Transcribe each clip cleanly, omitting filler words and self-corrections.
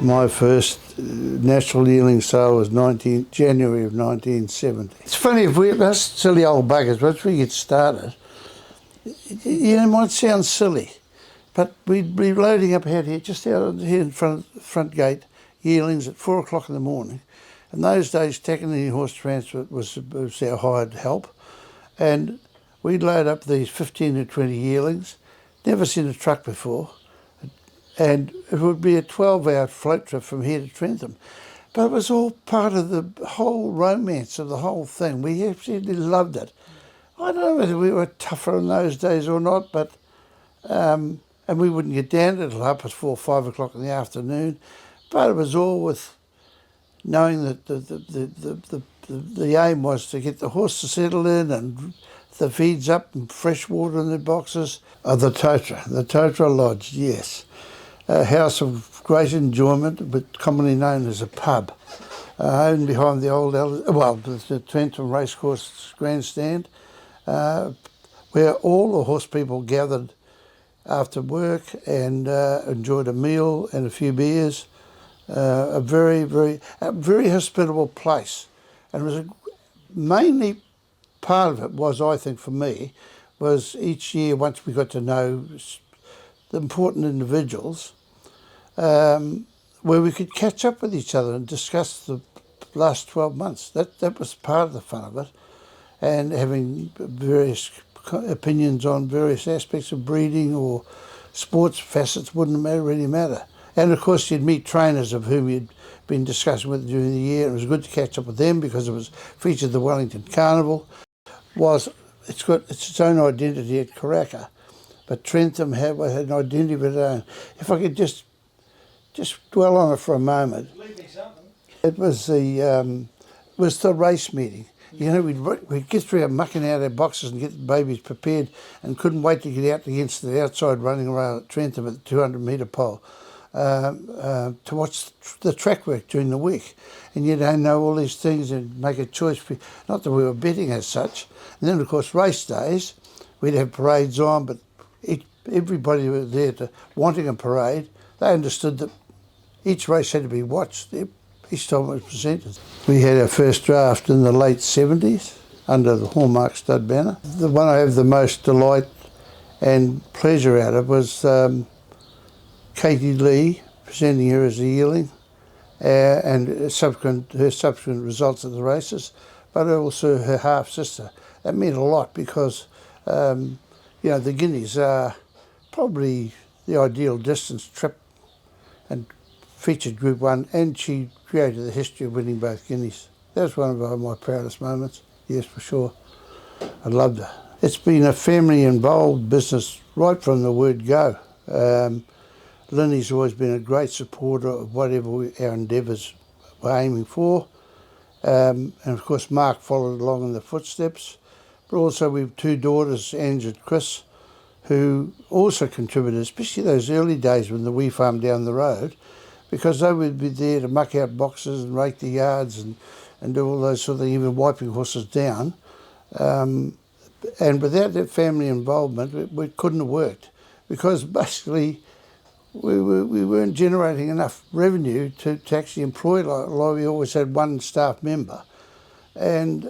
My first National Yearling Sale was January of 1970. It's funny, if us silly old buggers, once we get started, it might sound silly, but we'd be loading up out here, just out here in front gate, yearlings at 4 o'clock in the morning. In those days, Takanini Horse Transport was our hired help, and we'd load up these 15 to 20 yearlings, never seen a truck before, and it would be a 12-hour float trip from here to Trentham. But it was all part of the whole romance of the whole thing. We absolutely loved it. I don't know whether we were tougher in those days or not, but and we wouldn't get down until up at 4 or 5 o'clock in the afternoon. But it was all with knowing that the aim was to get the horse to settle in and the feeds up and fresh water in the boxes. The Totra Lodge, yes. A house of great enjoyment, but commonly known as a pub. Owned behind the the Trentham Racecourse grandstand, where all the horse people gathered after work and enjoyed a meal and a few beers. A very hospitable place, and it was mainly part of it was, I think, for me, was each year, once we got to know the important individuals, where we could catch up with each other and discuss the last 12 months. That was part of the fun of it, and having various opinions on various aspects of breeding or sports facets wouldn't really matter. And of course you'd meet trainers of whom you'd been discussing with during the year. It was good to catch up with them because it was featured the Wellington Carnival. It's got its own identity at Karaka, but Trentham had an identity of its own. If I could just dwell on it for a moment. It was the race meeting. You know, we'd get through our mucking out our boxes and get the babies prepared, and couldn't wait to get out against the outside running around at Trentham at the 200-metre pole to watch the track work during the week. And you don't know all these things and make a choice. Not that we were betting as such. And then, of course, race days, we'd have parades on, but everybody was there wanting a parade. They understood that each race had to be watched each time it was presented. We had our first draft in the late 70s under the Hallmark stud banner. The one I have the most delight and pleasure out of was Katie Lee presenting her as a yearling and her subsequent results at the races, but also her half-sister. That meant a lot because, the guineas are probably the ideal distance trip, and featured Group 1, and she created the history of winning both guineas. That's one of my proudest moments, yes, for sure. I loved her. It's been a family-involved business right from the word go. Linny's always been a great supporter of whatever our endeavours were aiming for. And of course Mark followed along in the footsteps. But also we've two daughters, Ange and Chris, who also contributed, especially those early days when the wee farm down the road, because they would be there to muck out boxes and rake the yards and do all those sort of things, even wiping horses down. And without that family involvement, we couldn't have worked, because basically we weren't generating enough revenue to actually employ, like we always had one staff member. And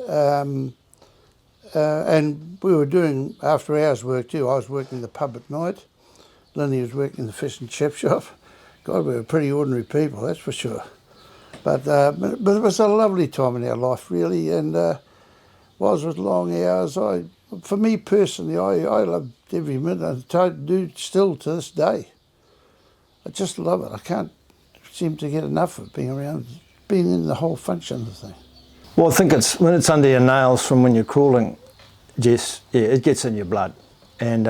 we were doing after hours work too. I was working the pub at night. Linny was working the fish and chip shop. God, we were pretty ordinary people, that's for sure. But it was a lovely time in our life, really. And whilst it was long hours, for me personally, I loved every minute. I do still to this day. I just love it. I can't seem to get enough of being around, being in the whole function of the thing. Well, I think it's when it's under your nails from when you're crawling, Jess, yeah, it gets in your blood, and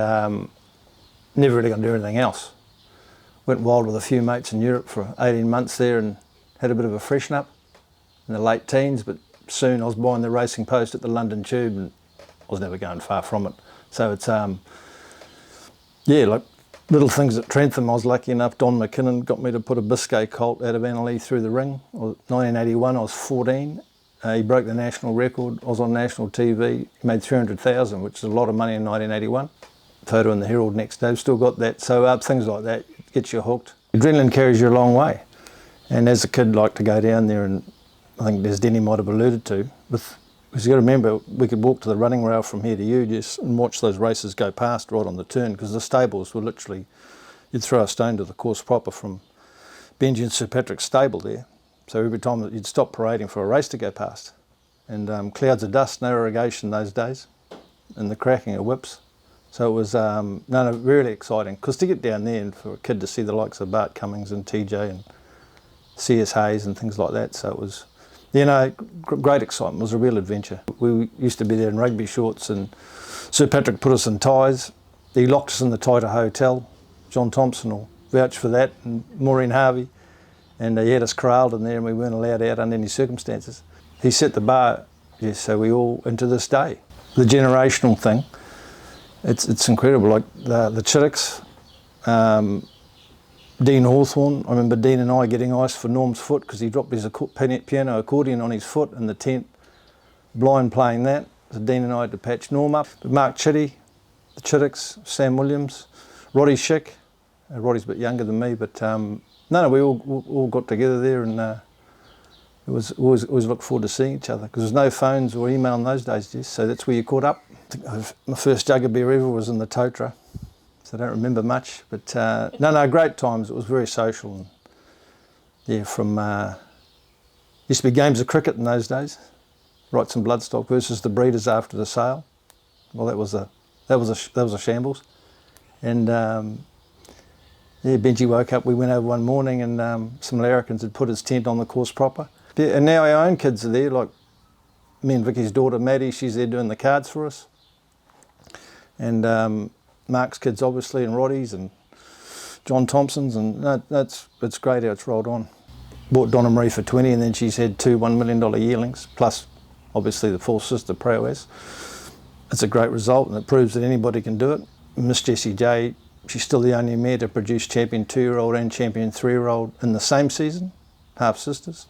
never really going to do anything else. Went wild with a few mates in Europe for 18 months there and had a bit of a freshen up in the late teens, but soon I was buying the racing post at the London Tube and I was never going far from it. So it's, like little things at Trentham. I was lucky enough, Don McKinnon got me to put a Biscay colt out of Annalee through the ring. 1981, I was 14. He broke the national record. I was on national TV. He made 300,000, which is a lot of money in 1981. Photo in the Herald next day, still got that. So things like that gets you hooked. Adrenaline carries you a long way. And as a kid, liked to go down there, and I think as Denny might have alluded to, because you got to remember, we could walk to the running rail from here to you just and watch those races go past right on the turn, because the stables were literally, you'd throw a stone to the course proper from Benji and Sir Patrick's stable there. So every time you'd stop parading for a race to go past. And clouds of dust, no irrigation those days, and the cracking of whips. So it was really exciting, because to get down there and for a kid to see the likes of Bart Cummings and TJ and C.S. Hayes and things like that, so it was, great excitement. It was a real adventure. We used to be there in rugby shorts, and Sir Patrick put us in ties. He locked us in the Taita Hotel. John Thompson will vouch for that, and Maureen Harvey, and he had us corralled in there, and we weren't allowed out under any circumstances. He set the bar, yes, so we all, into this day. The generational thing, it's incredible. Like the Chitticks, Dean Hawthorne. I remember Dean and I getting ice for Norm's foot because he dropped his piano accordion on his foot in the tent, blind playing that. So Dean and I had to patch Norm up. But Mark Chitty, the Chitticks, Sam Williams, Roddy Schick. Roddy's a bit younger than me, but we all got together there, and it was always look forward to seeing each other, because there's no phones or email in those days, Jess, so that's where you caught up. My first jug of beer ever was in the Totra, so I don't remember much, but great times. It was very social, and used to be games of cricket in those days. Wrightson Bloodstock versus the Breeders after the sale. Well, that was a shambles, and Benji woke up. We went over one morning, and some larrikins had put his tent on the course proper. Yeah, and now our own kids are there, like me and Vicky's daughter Maddie. She's there doing the cards for us, and Mark's kids obviously, and Roddy's and John Thompson's, and it's great how it's rolled on. Bought Donna Marie for 20, and then she's had two $1 million yearlings, plus obviously the full sister prowess. It's a great result, and it proves that anybody can do it. Miss Jessie J, she's still the only mare to produce champion 2-year-old and champion 3-year-old in the same season, half sisters.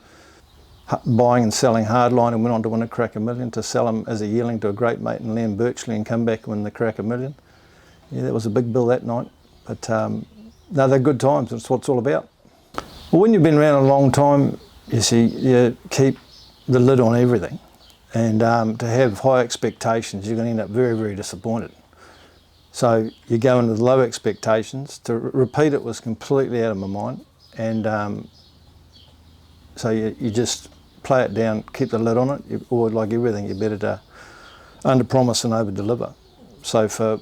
Buying and selling hardline, and went on to win a Karaka Million, to sell him as a yearling to a great mate in Liam Birchley and come back and win the Karaka Million. Yeah, that was a big bill that night. But they're good times. That's what it's all about. Well, when you've been around a long time, you see, you keep the lid on everything. And to have high expectations, you're going to end up very, very disappointed. So you go in with low expectations. To repeat it was completely out of my mind. And so you just play it down, keep the lid on it, or like everything, you're better to under-promise and over-deliver. So for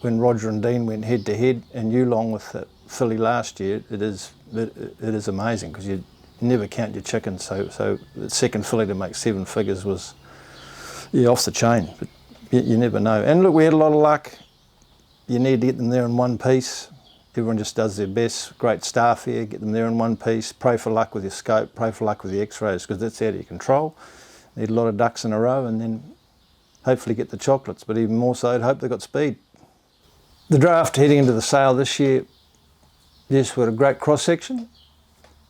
when Roger and Dean went head-to-head, and you along with the filly last year, it is amazing, because you never count your chickens. So the second filly to make 7 figures was off the chain, but you never know. And look, we had a lot of luck. You need to get them there in one piece. Everyone just does their best. Great staff here, get them there in one piece. Pray for luck with your scope, pray for luck with the x-rays, because that's out of your control. Need a lot of ducks in a row, and then hopefully get the chocolates, but even more so, I'd hope they've got speed. The draft heading into the sale this year, yes, we've got a great cross-section.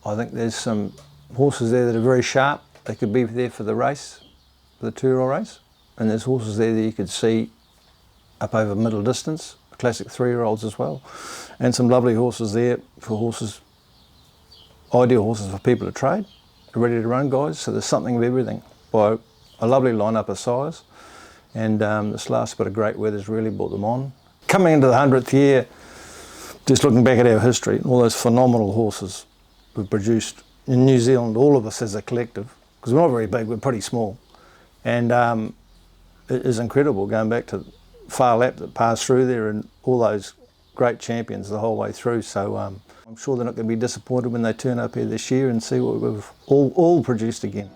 I think there's some horses there that are very sharp. They could be there for the race, for the 2-year-old race. And there's horses there that you could see up over middle distance, classic 3-year-olds as well. And some lovely horses there for horses, ideal horses for people to trade, ready to run guys. So there's something of everything by a lovely lineup of size. And this last bit of great weather's really brought them on. Coming into the 100th year, just looking back at our history, all those phenomenal horses we've produced in New Zealand, all of us as a collective, because we're not very big, we're pretty small. And it is incredible going back to Far Lap that passed through there, and all those great champions the whole way through. So I'm sure they're not going to be disappointed when they turn up here this year and see what we've all produced again.